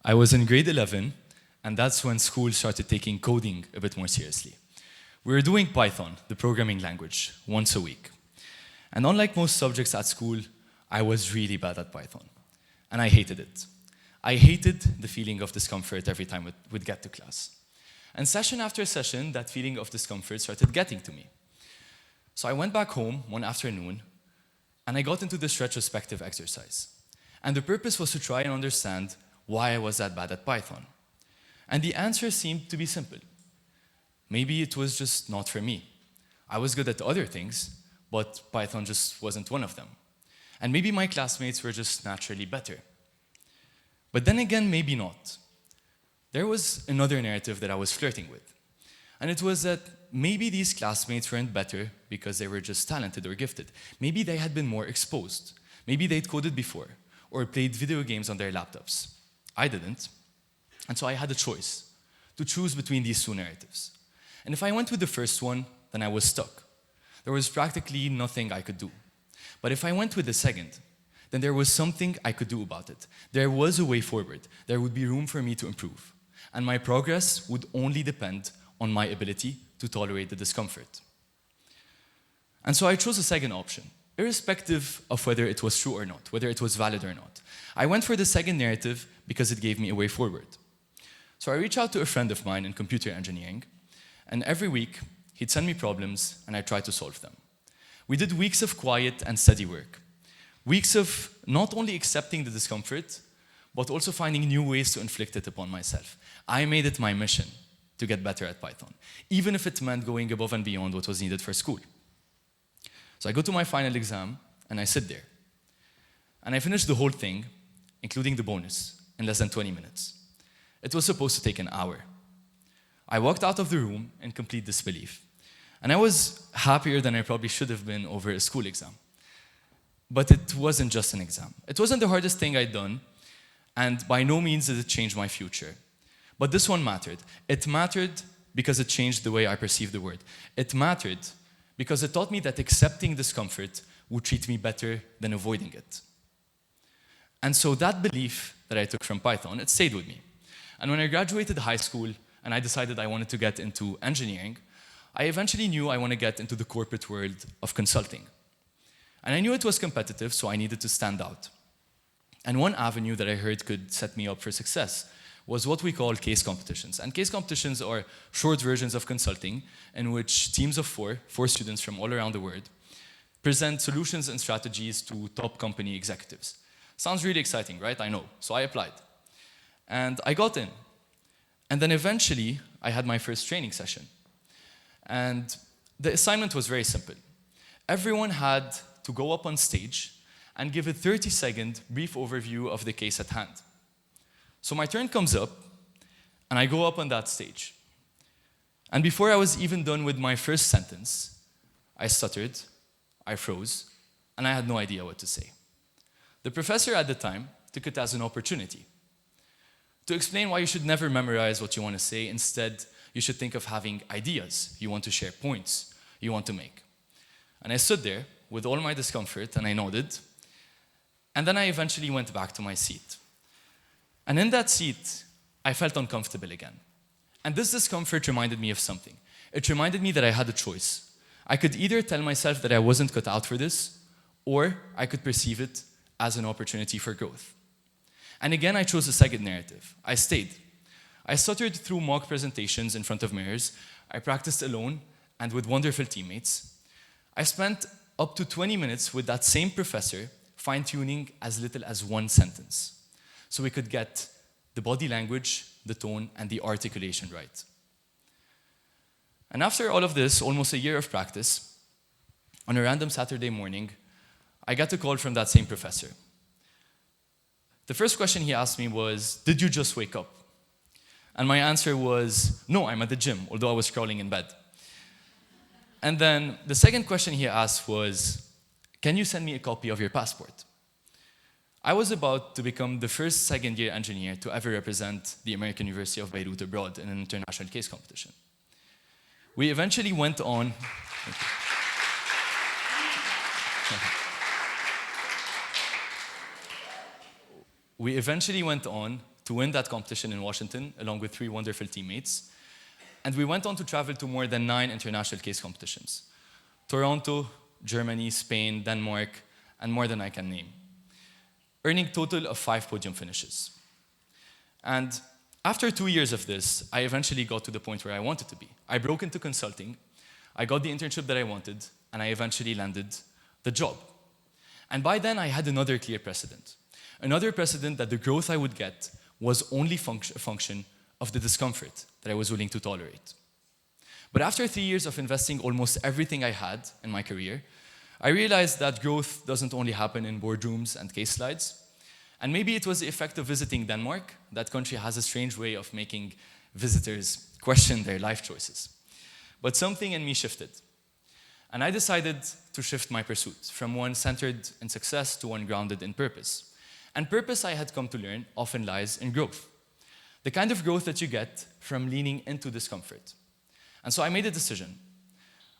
I was in grade 11, and that's when school started taking coding a bit more seriously. We were doing Python, the programming language, once a week. And unlike most subjects at school, I was really bad at Python. And I hated it. I hated the feeling of discomfort every time we'd get to class. And session after session, that feeling of discomfort started getting to me. So I went back home one afternoon, and I got into this retrospective exercise. And the purpose was to try and understand why I was that bad at Python. And the answer seemed to be simple. Maybe it was just not for me. I was good at other things, but Python just wasn't one of them. And maybe my classmates were just naturally better. But then again, maybe not. There was another narrative that I was flirting with. And it was that maybe these classmates weren't better because they were just talented or gifted. Maybe they had been more exposed. Maybe they'd coded before or played video games on their laptops. I didn't. And so I had a choice to choose between these two narratives. And if I went with the first one, then I was stuck. There was practically nothing I could do. But if I went with the second, then there was something I could do about it. There was a way forward. There would be room for me to improve. And my progress would only depend on my ability to tolerate the discomfort. And so I chose the second option, irrespective of whether it was true or not, whether it was valid or not. I went for the second narrative because it gave me a way forward. So I reached out to a friend of mine in computer engineering, and every week he'd send me problems and I tried to solve them. We did weeks of quiet and steady work. Weeks of not only accepting the discomfort, but also finding new ways to inflict it upon myself. I made it my mission to get better at Python, even if it meant going above and beyond what was needed for school. So I go to my final exam, and I sit there. And I finish the whole thing, including the bonus, in less than 20 minutes. It was supposed to take an hour. I walked out of the room in complete disbelief. And I was happier than I probably should have been over a school exam. But it wasn't just an exam. It wasn't the hardest thing I'd done, and by no means did it change my future. But this one mattered. It mattered because it changed the way I perceived the world. It mattered because it taught me that accepting discomfort would treat me better than avoiding it. And so that belief that I took from Python, it stayed with me. And when I graduated high school and I decided I wanted to get into engineering, I eventually knew I want to get into the corporate world of consulting. And I knew it was competitive, so I needed to stand out. And one avenue that I heard could set me up for success was what we call case competitions. And case competitions are short versions of consulting in which teams of four students from all around the world, present solutions and strategies to top company executives. Sounds really exciting, right? I know. So I applied. And I got in. And then eventually, I had my first training session. And the assignment was very simple. Everyone had to go up on stage and give a 30-second brief overview of the case at hand. So my turn comes up, and I go up on that stage. And before I was even done with my first sentence, I stuttered, I froze, and I had no idea what to say. The professor at the time took it as an opportunity to explain why you should never memorize what you want to say. Instead, you should think of having ideas. You want to share points you want to make. And I stood there with all my discomfort, and I nodded. And then I eventually went back to my seat. And in that seat, I felt uncomfortable again. And this discomfort reminded me of something. It reminded me that I had a choice. I could either tell myself that I wasn't cut out for this, or I could perceive it as an opportunity for growth. And again, I chose the second narrative. I stayed. I stuttered through mock presentations in front of mirrors. I practiced alone and with wonderful teammates. I spent up to 20 minutes with that same professor, fine-tuning as little as one sentence, so we could get the body language, the tone, and the articulation right. And after all of this, almost a year of practice, on a random Saturday morning, I got a call from that same professor. The first question he asked me was, "Did you just wake up?" And my answer was, "No, I'm at the gym," although I was crawling in bed. And then the second question he asked was, "Can you send me a copy of your passport?" I was about to become the first second-year engineer to ever represent the American University of Beirut abroad in an international case competition. We eventually went on... We eventually went on to win that competition in Washington, along with 3 wonderful teammates. And we went on to travel to more than 9 international case competitions: Toronto, Germany, Spain, Denmark, and more than I can name, earning a total of 5 podium finishes. And after 2 years of this, I eventually got to the point where I wanted to be. I broke into consulting, I got the internship that I wanted, and I eventually landed the job. And by then, I had another clear precedent. Another precedent that the growth I would get was only a function of the discomfort that I was willing to tolerate. But after 3 years of investing almost everything I had in my career, I realized that growth doesn't only happen in boardrooms and case slides. And maybe it was the effect of visiting Denmark. That country has a strange way of making visitors question their life choices. But something in me shifted. And I decided to shift my pursuit from one centered in success to one grounded in purpose. And purpose, I had come to learn, often lies in growth. The kind of growth that you get from leaning into discomfort. And so I made a decision.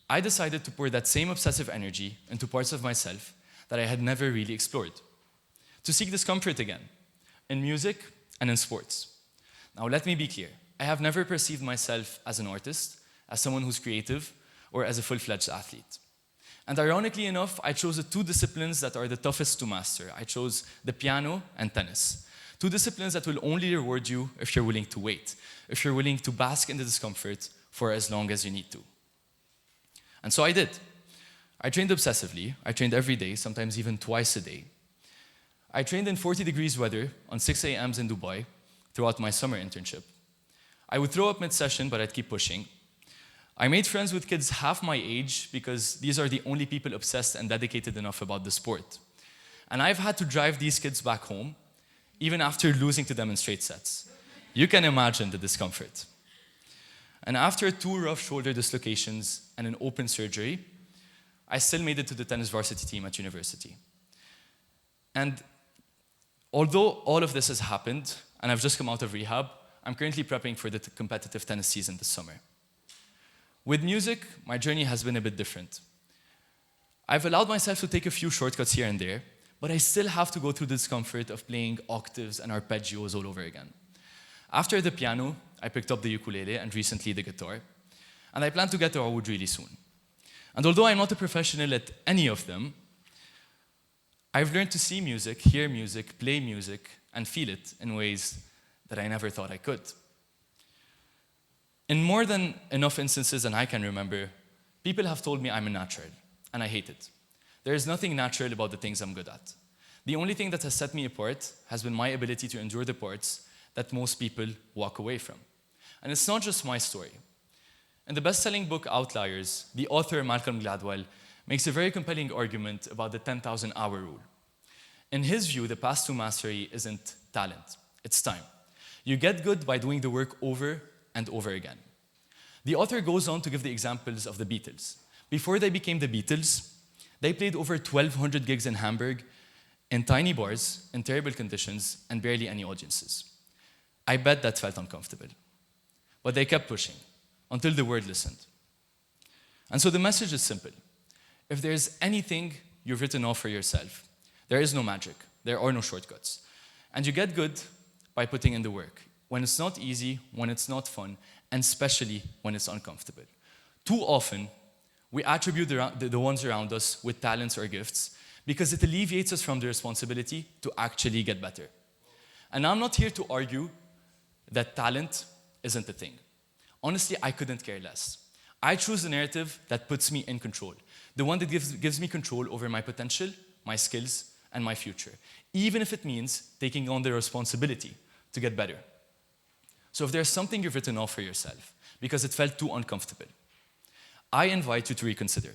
I decided to pour that same obsessive energy into parts of myself that I had never really explored. To seek discomfort again, in music and in sports. Now, let me be clear. I have never perceived myself as an artist, as someone who's creative, or as a full-fledged athlete. And ironically enough, I chose the 2 disciplines that are the toughest to master. I chose the piano and tennis. 2 disciplines that will only reward you if you're willing to wait, if you're willing to bask in the discomfort for as long as you need to. And so I did. I trained obsessively. I trained every day, sometimes even twice a day. I trained in 40 degrees weather on 6 a.m.s in Dubai throughout my summer internship. I would throw up mid-session, but I'd keep pushing. I made friends with kids half my age because these are the only people obsessed and dedicated enough about the sport. And I've had to drive these kids back home, even after losing to them in straight sets. You can imagine the discomfort. And after 2 rough shoulder dislocations and an open surgery, I still made it to the tennis varsity team at university. And although all of this has happened, and I've just come out of rehab, I'm currently prepping for the competitive tennis season this summer. With music, my journey has been a bit different. I've allowed myself to take a few shortcuts here and there, but I still have to go through the discomfort of playing octaves and arpeggios all over again. After the piano, I picked up the ukulele and recently the guitar, and I plan to get to oud really soon. And although I'm not a professional at any of them, I've learned to see music, hear music, play music, and feel it in ways that I never thought I could. In more than enough instances than I can remember, people have told me I'm a natural, and I hate it. There is nothing natural about the things I'm good at. The only thing that has set me apart has been my ability to endure the parts that most people walk away from. And it's not just my story. In the best-selling book Outliers, the author Malcolm Gladwell makes a very compelling argument about the 10,000-hour rule. In his view, the path to mastery isn't talent, it's time. You get good by doing the work over and over again. The author goes on to give the examples of the Beatles. Before they became the Beatles, they played over 1,200 gigs in Hamburg, in tiny bars, in terrible conditions, and barely any audiences. I bet that felt uncomfortable. But they kept pushing, until the world listened. And so the message is simple. If there's anything you've written off for yourself, there is no magic, there are no shortcuts. And you get good by putting in the work, when it's not easy, when it's not fun, and especially when it's uncomfortable. Too often, we attribute the ones around us with talents or gifts because it alleviates us from the responsibility to actually get better. And I'm not here to argue that talent isn't a thing. Honestly, I couldn't care less. I choose the narrative that puts me in control, the one that gives me control over my potential, my skills, and my future, even if it means taking on the responsibility to get better. So if there's something you've written off for yourself because it felt too uncomfortable, I invite you to reconsider.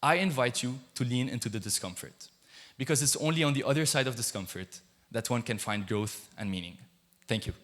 I invite you to lean into the discomfort because it's only on the other side of discomfort that one can find growth and meaning. Thank you.